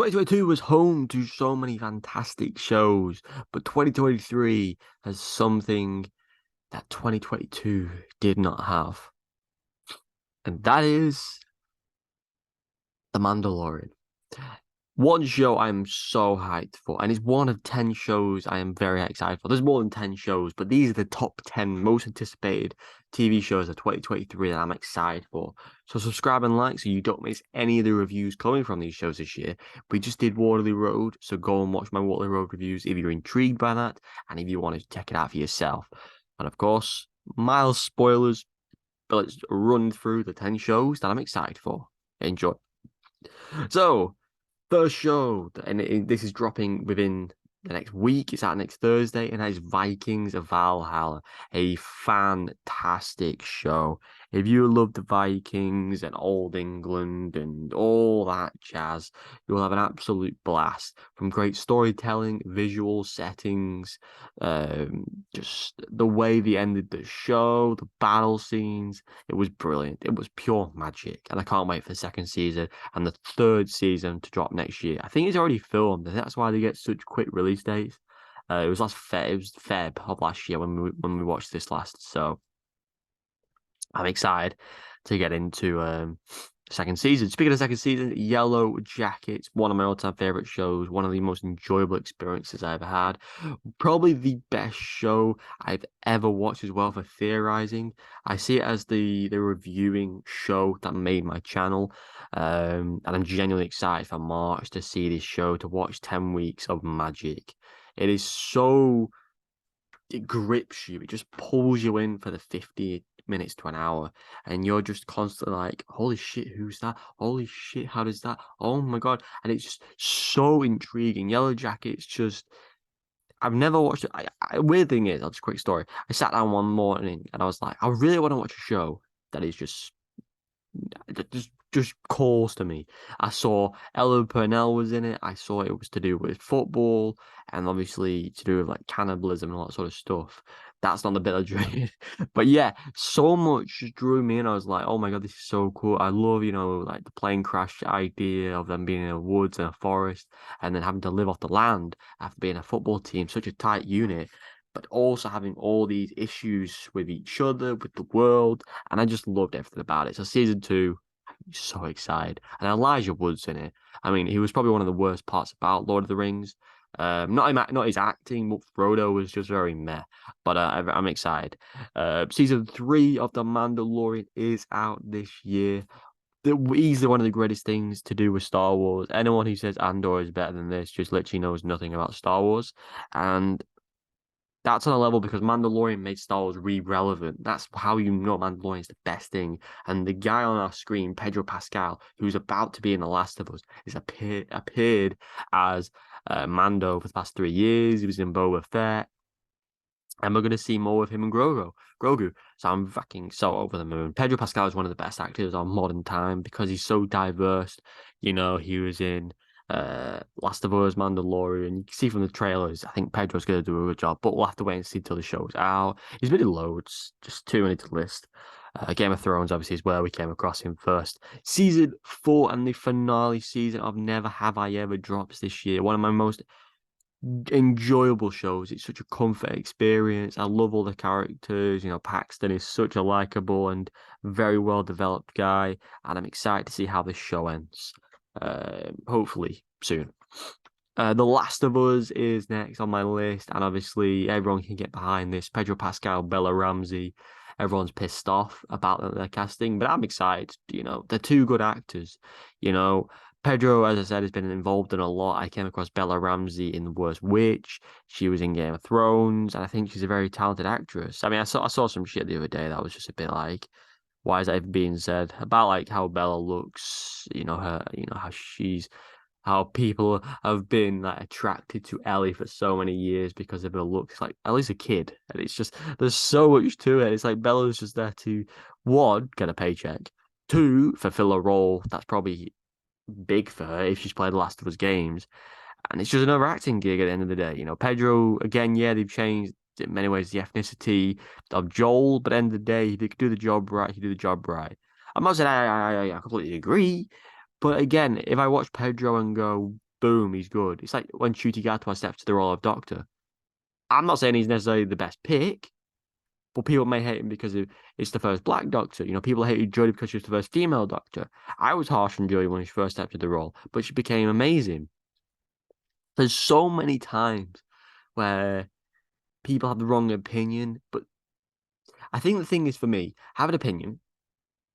2022 was home to so many fantastic shows, but 2023 has something that 2022 did not have, and that is The Mandalorian. One show I'm so hyped for, and it's one of 10 shows I am very excited for. There's more than 10 shows, but these are the top 10 most anticipated TV shows of 2023 that I'm excited for. So subscribe and like so you don't miss any of the reviews coming from these shows this year. We just did Waterloo Road, so go and watch my Waterloo Road reviews if you're intrigued by that and if you want to check it out for yourself. And of course, mild spoilers, but let's run through the 10 shows that I'm excited for. Enjoy. So, first show, and this is dropping within the next week. It's out next Thursday, and that is Vikings of Valhalla, a fantastic show. If you love the Vikings and Old England and all that jazz, you'll have an absolute blast. From great storytelling, visual settings, just the way they ended the show, the battle scenes, it was brilliant. It was pure magic, and I can't wait for the second season and the third season to drop next year. I think it's already filmed. That's why they get such quick release dates. It was It was Feb of last year when we watched this last. So I'm excited to get into second season. Speaking of second season, Yellow Jackets, one of my all-time favorite shows, one of the most enjoyable experiences I ever had. Probably the best show I've ever watched as well for theorizing. I see it as the reviewing show that made my channel. And I'm genuinely excited for March to see this show, to watch 10 weeks of magic. It is so it grips you. It just pulls you in for the 50 minutes to an hour, and you're just constantly like, "Holy shit, who's that? Holy shit, how does that? Oh my god!" And it's just so intriguing. Yellow Jackets just. I've never watched it. Weird thing is, I'll just quick story. I sat down one morning and I was like, I really want to watch a show that is just calls to me. I saw Ella Purnell was in it. I saw it was to do with football and obviously to do with like cannibalism and all that sort of stuff. That's not the bit I drew. But yeah, so much drew me in. I was like, oh my God, this is so cool. I love, like the plane crash idea of them being in the woods and a forest and then having to live off the land after being a football team, such a tight unit, but also having all these issues with each other, with the world. And I just loved everything about it. So season two, I'm so excited. And Elijah Wood's in it. I mean, he was probably one of the worst parts about Lord of the Rings. Not his acting, but Frodo was just very meh. But I'm excited. Season three of The Mandalorian is out this year. Easily one of the greatest things to do with Star Wars. Anyone who says Andor is better than this just literally knows nothing about Star Wars. And that's on a level because Mandalorian made Star Wars re-relevant. That's how you know Mandalorian is the best thing. And the guy on our screen, Pedro Pascal, who's about to be in The Last of Us, is appeared as Mando for the past 3 years. He was in Boba Fett. And we're going to see more of him and Grogu. So I'm fucking so over the moon. Pedro Pascal is one of the best actors on modern time because he's so diverse. He was in Last of Us, Mandalorian. You can see from the trailers, I think Pedro's going to do a good job, but we'll have to wait and see till the show's out. He's been in loads, just too many to list. Game of Thrones, obviously, is where we came across him first. Season 4 and the finale season of Never Have I Ever drops this year. One of my most enjoyable shows. It's such a comfort experience. I love all the characters. Paxton is such a likable and very well developed guy, and I'm excited to see how this show ends. Hopefully soon. The Last of Us is next on my list, and obviously everyone can get behind this. Pedro Pascal, Bella Ramsey, everyone's pissed off about their casting, but I'm excited. They're two good actors. Pedro, as I said, has been involved in a lot. I came across Bella Ramsey in The Worst Witch. She was in Game of Thrones, and I think she's a very talented actress. I mean, I saw some shit the other day that was just a bit like, why is that even being said about like how Bella looks? How people have been like attracted to Ellie for so many years because of her looks. Like Ellie's a kid, and it's just there's so much to it. It's like Bella's just there to one, get a paycheck, two, fulfill a role that's probably big for her if she's played the Last of Us games. And it's just another acting gig at the end of the day. Pedro, again, yeah, they've changed in many ways the ethnicity of Joel, but at the end of the day, if he could do the job right, he do the job right. I'm not saying I completely agree, but again, if I watch Pedro and go, boom, he's good. It's like when Ncuti Gatwa steps to the role of Doctor. I'm not saying he's necessarily the best pick, but people may hate him because it's the first black Doctor. You know, people hated Jodie because she was the first female Doctor. I was harsh on Jodie when she first stepped to the role, but she became amazing. There's so many times where people have the wrong opinion, but I think the thing is for me, have an opinion.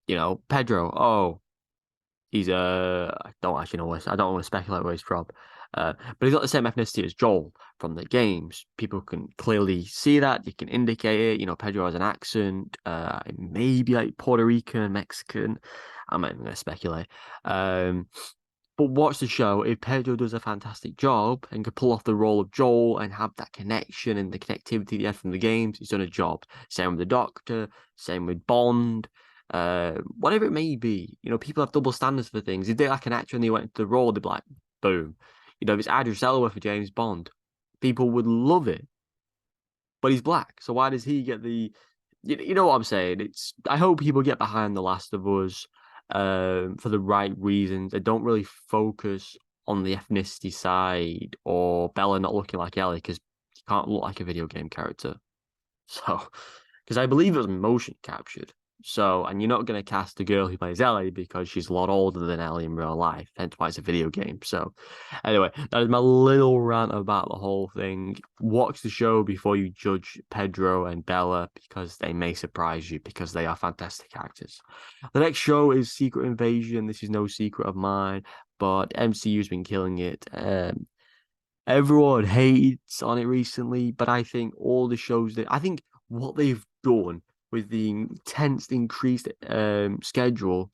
You know, Pedro. Oh, he's I don't actually know I don't want to speculate where he's from. But he's got the same ethnicity as Joel from the games. People can clearly see that. You can indicate it. You know, Pedro has an accent, maybe like Puerto Rican, Mexican. I'm not even going to speculate. But watch the show. If Pedro does a fantastic job and can pull off the role of Joel and have that connection and the connectivity he had from the games, he's done a job. Same with the Doctor, same with Bond, whatever it may be. You know, people have double standards for things. If they like an actor and they went into the role, they'd be like, boom. You know, if it's Idris Elba for James Bond, people would love it. But he's black, so why does he get the? You know what I'm saying? It's. I hope people get behind The Last of Us, for the right reasons. They don't really focus on the ethnicity side or Bella not looking like Ellie because she can't look like a video game character. So, because I believe it was motion captured. So, and you're not going to cast the girl who plays Ellie because she's a lot older than Ellie in real life, hence why it's a video game. So, anyway, that is my little rant about the whole thing. Watch the show before you judge Pedro and Bella because they may surprise you because they are fantastic actors. The next show is Secret Invasion. This is no secret of mine, but MCU's been killing it. Everyone hates on it recently, but I think all the shows that I think what they've done with the intense increased schedule,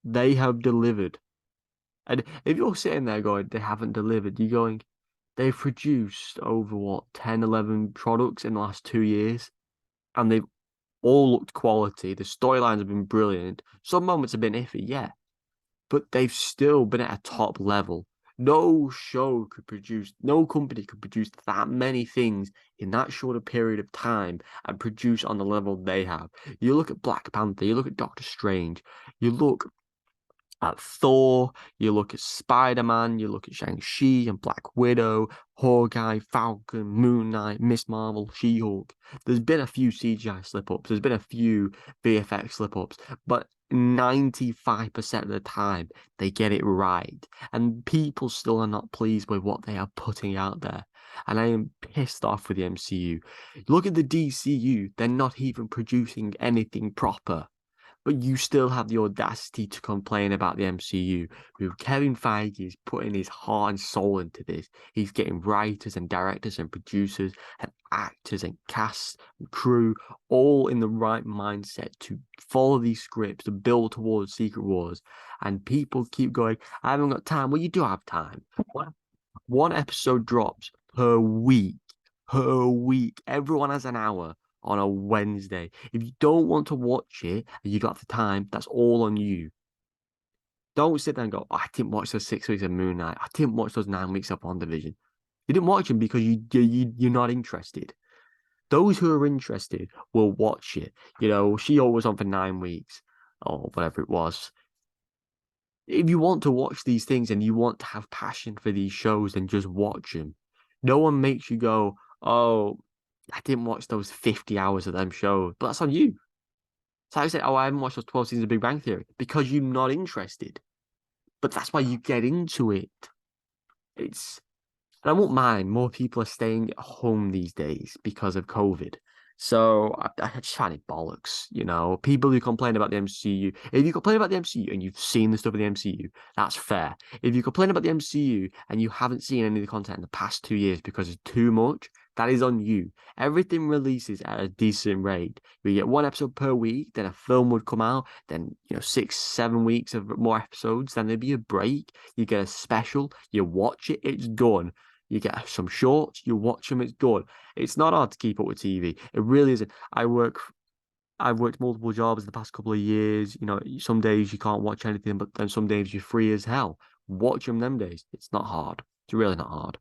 they have delivered. And if you're sitting there going, they haven't delivered, you're going, they've produced over what, 10, 11 products in the last 2 years, and they've all looked quality. The storylines have been brilliant. Some moments have been iffy, yeah, but they've still been at a top level. No show could produce, no company could produce that many things in that short a period of time and produce on the level they have. You look at Black Panther, you look at Doctor Strange, you look at Thor, you look at Spider-Man, you look at Shang-Chi and Black Widow, Hawkeye, Falcon, Moon Knight, Miss Marvel, She-Hulk. There's been a few CGI slip-ups, there's been a few VFX slip-ups, but 95% of the time they get it right. And people still are not pleased with what they are putting out there. And I am pissed off with the MCU. Look at the DCU, they're not even producing anything proper. But you still have the audacity to complain about the MCU. With Kevin Feige is putting his heart and soul into this. He's getting writers and directors and producers and actors and cast and crew all in the right mindset to follow these scripts to build towards Secret Wars. And people keep going, I haven't got time. Well, you do have time. One episode drops per week. Per week. Everyone has an hour on a Wednesday. If you don't want to watch it and you don't have the time, that's all on you. Don't sit there and go, oh, I didn't watch those 6 weeks of Moon Knight. I didn't watch those 9 weeks of WandaVision. You didn't watch them because you're not interested. Those who are interested will watch it. You know, She-Hulk was on for 9 weeks or whatever it was. If you want to watch these things and you want to have passion for these shows, then just watch them. No one makes you go, oh, I didn't watch those 50 hours of them shows, but that's on you. So I said, oh, I haven't watched those 12 seasons of Big Bang Theory because you're not interested. But that's why you get into it. It's, and I won't mind, more people are staying at home these days because of COVID. So I just find it bollocks, you know. People who complain about the MCU, if you complain about the MCU and you've seen the stuff of the MCU, that's fair. If you complain about the MCU and you haven't seen any of the content in the past 2 years because it's too much, that is on you. Everything releases at a decent rate. We get one episode per week, then a film would come out, then 6, 7 weeks of more episodes, then there'd be a break. You get a special, you watch it, it's done. You get some shorts, you watch them, it's done. It's not hard to keep up with TV. It really isn't. I've worked multiple jobs in the past couple of years. You know, some days you can't watch anything, but then some days you're free as hell. Watch them days. It's not hard. It's really not hard.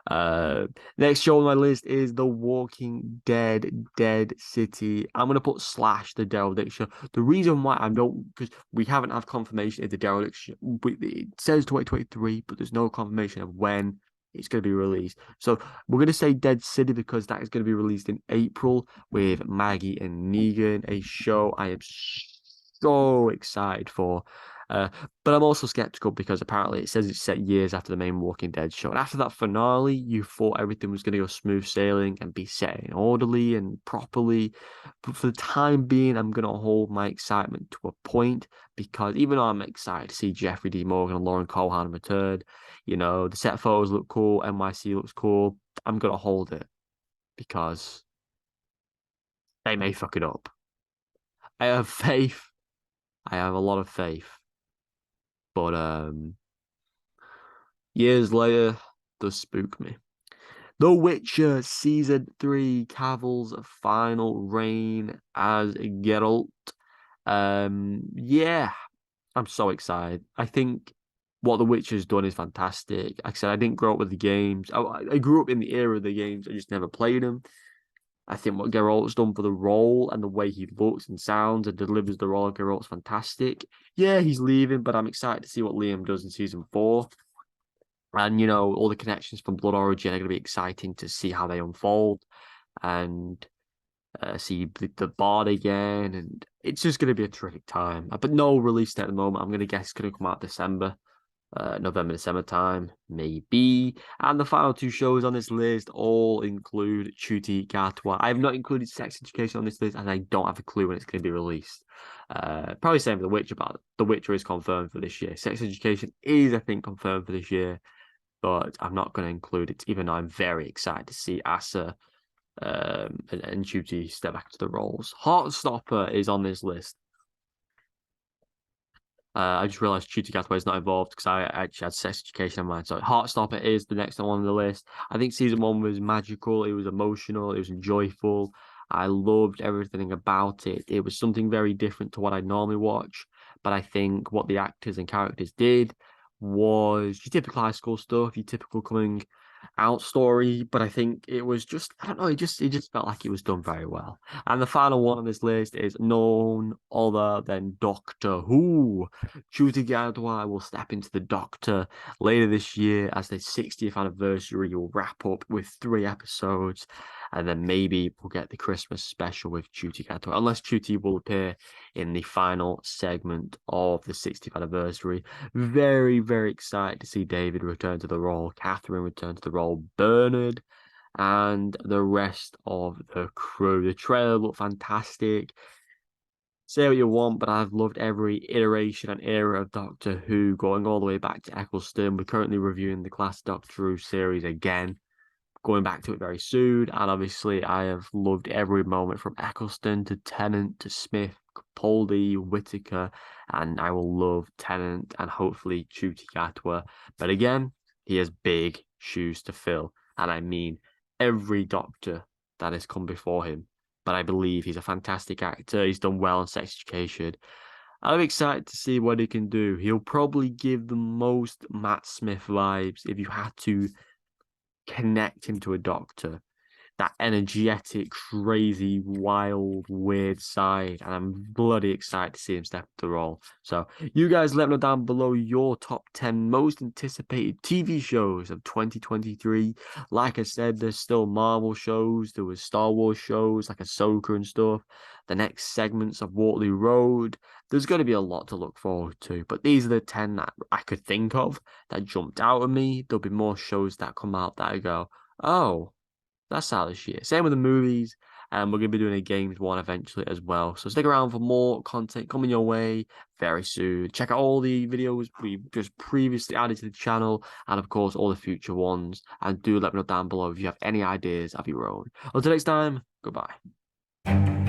Next show on my list is The Walking Dead, Dead City. I'm gonna put Slash the Derelict Show. The reason why I don't, because we haven't had confirmation if the Derelict Show. It says 2023, but there's no confirmation of when it's gonna be released. So we're gonna say Dead City because that is gonna be released in April with Maggie and Negan, a show I am so excited for. But I'm also skeptical because apparently it says it's set years after the main Walking Dead show. And after that finale, you thought everything was going to go smooth sailing and be set in orderly and properly. But for the time being, I'm going to hold my excitement to a point because even though I'm excited to see Jeffrey D. Morgan and Lauren Cohan return, you know, the set photos look cool, NYC looks cool, I'm going to hold it because they may fuck it up. I have faith. I have a lot of faith. But years later does spook me. The Witcher Season 3, Cavill's final reign as Geralt. Yeah, I'm so excited. I think what The Witcher's done is fantastic. Like I said, I didn't grow up with the games. I grew up in the era of the games. I just never played them. I think what Geralt's done for the role and the way he looks and sounds and delivers the role of Geralt's fantastic. Yeah, he's leaving, but I'm excited to see what Liam does in season 4. And, you know, all the connections from Blood Origin are going to be exciting to see how they unfold and see the Bard again. And it's just going to be a terrific time. But no release date at the moment. I'm going to guess it's going to come out December. November, December time, maybe. And the final 2 shows on this list all include Ncuti Gatwa. I have not included Sex Education on this list, and I don't have a clue when it's going to be released. Probably same for The Witcher, but The Witcher is confirmed for this year. Sex Education is, I think, confirmed for this year, but I'm not going to include it, even though I'm very excited to see Asa and Ncuti step back to the roles. Heartstopper is on this list. I just realized Ncuti Gatwa is not involved because I actually had Sex Education in mind. So Heartstopper is the next one on the list. I think season 1 was magical. It was emotional. It was joyful. I loved everything about it. It was something very different to what I normally watch. But I think what the actors and characters did was your typical high school stuff, your typical coming out story, but I think it was just, I don't know, it just felt like it was done very well. And the final one on this list is none other than Doctor Who. Ncuti Gatwa will step into the Doctor later this year as the 60th anniversary will wrap up with 3 episodes, and then maybe we'll get the Christmas special with Ncuti Gatwa, unless Ncuti will appear in the final segment of the 60th anniversary. Very, very excited to see David return to the role, Catherine return to the role, Bernard, and the rest of the crew. The trailer looked fantastic. Say what you want, but I've loved every iteration and era of Doctor Who, going all the way back to Eccleston. We're currently reviewing the Class Doctor Who series again, going back to it very soon. And obviously, I have loved every moment from Eccleston to Tennant to Smith, Capaldi, Whittaker, and I will love Tennant and hopefully Ncuti Gatwa. But again, he has big shoes to fill, and I mean every Doctor that has come before him. But I believe he's a fantastic actor. He's done well in Sex Education. I'm excited to see what he can do. He'll probably give the most Matt Smith vibes if you had to connect him to a Doctor. That energetic, crazy, wild, weird side. And I'm bloody excited to see him step into the role. So you guys let me know down below your top 10 most anticipated TV shows of 2023. Like I said, there's still Marvel shows. There was Star Wars shows like Ahsoka and stuff. The next segments of Waterloo Road. There's going to be a lot to look forward to. But these are the 10 that I could think of that jumped out at me. There'll be more shows that come out that I go, oh, that's out this year. Same with the movies. And we're going to be doing a games one eventually as well. So stick around for more content coming your way very soon. Check out all the videos we just previously added to the channel. And of course, all the future ones. And do let me know down below if you have any ideas of your own. Until next time, goodbye.